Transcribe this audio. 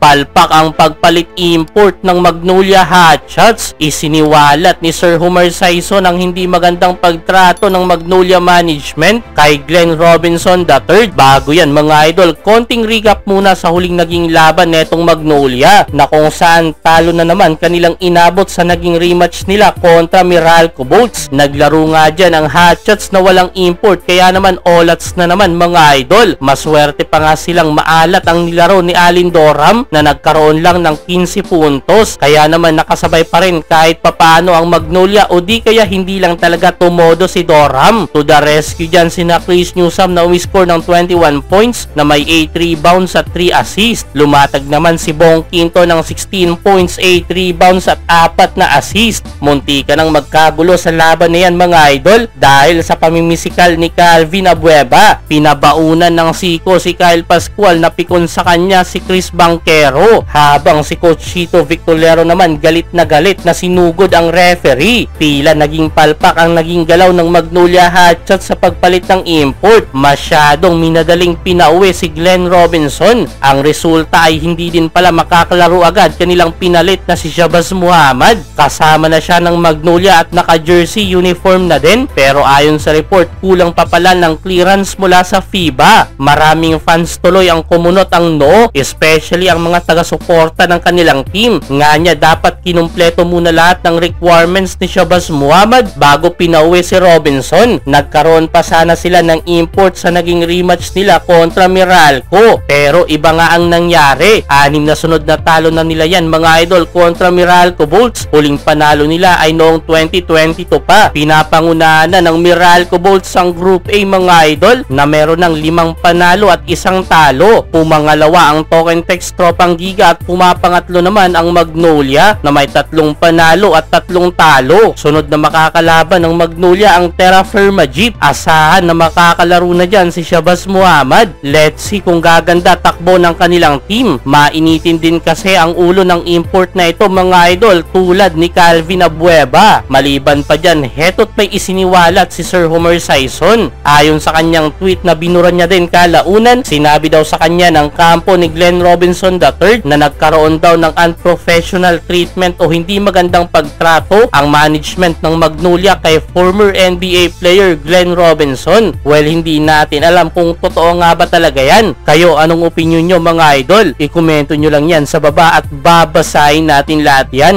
palpak ang pagpalit import ng Magnolia Hotshots. Isiniwalat ni Sir Homer Sison ang hindi magandang pagtrato ng Magnolia Management kay Glenn Robinson III. Bago yan mga idol, konting recap muna sa huling naging laban netong Magnolia na kung saan talo na naman kanilang inabot sa naging rematch nila kontra Meralco Bolts. Naglaro nga dyan ang Hotshots na walang import, kaya naman olats na naman mga idol. Maswerte pa nga silang maalat ang nilaro ni Alin Doram na nagkaroon lang ng 15 puntos, kaya naman nakasabay pa rin kahit papano ang Magnolia, o di kaya hindi lang talaga tumodo si Doram. To the rescue dyan sina Chris Newsome na umiscore ng 21 points na may 8 rebounds at 3 assists. Lumatag naman si Bong Quinto ng 16 points, 8 rebounds at 4 na assist. Muntika nang magkagulo sa laban na yan mga idol dahil sa pamimisikal ni Calvin Abueva. Pinabaunan ng siko si Kyle Pascual na pikon sa kanya si Chris Banquero, habang si Coach Chito Victorero naman galit na sinugod ang referee. Tila naging palpak ang naging galaw ng Magnolia Hotshots sa pagpalit ng import. Masyadong minadaling pinauwi si Glenn Robinson. Ang resulta ay hindi din pala makakalaro agad kanilang pinalit na si Shabazz Muhammad. Kasama na siya ng Magnolia at naka-jersey uniform na din, pero ayon sa report kulang pa pala ng clearance mula sa FIBA. Maraming fans tuloy ang kumunot ang no, especially ang mga taga-suporta ng kanilang team. Nga niya dapat kinumpleto muna lahat ng requirements ni Shabazz Muhammad bago pinauwi si Robinson. Nagkaroon pa sana sila ng import sa naging rematch nila kontra Meralco, pero iba nga ang nangyari. 6 na sunod na talo na nila yan mga idol kontra Meralco Bolts. Huling panalo nila ay noong 2022 pa. Pinapangunahan na ng Meralco Bolts ang Group A mga idol na meron ng 5 panalo at 1 talo. Pumangalawa ang Token Text Tropang Giga at pumapangatlo naman ang Magnolia na may 3 panalo at 3 talo. Sunod na makakalaban ng Magnolia ang Terra Firma Jeep. Asahan na makakalaro na dyan si Shabazz Muhammad. Let's see kung gaganda takbo ng kanilang team. Mainitin din kasi ang ulo ng import na ito mga idol, tulad ni Calvin Abueva. Maliban pa dyan, heto't may isiniwalat si Sir Homer Sison. Ayon sa kanyang tweet na binura niya din kalaunan, sinabi daw sa kanya ng kampo ni Glenn Robinson III na nagkaroon daw ng unprofessional treatment o hindi magandang pagtrato ang management ng Magnolia kay former NBA player Glenn Robinson. Well, hindi natin alam kung totoo nga ba talaga yan. Kayo, anong opinion nyo mga idol? I-komento nyo lang yan sa baba at babasahin natin lahat yan.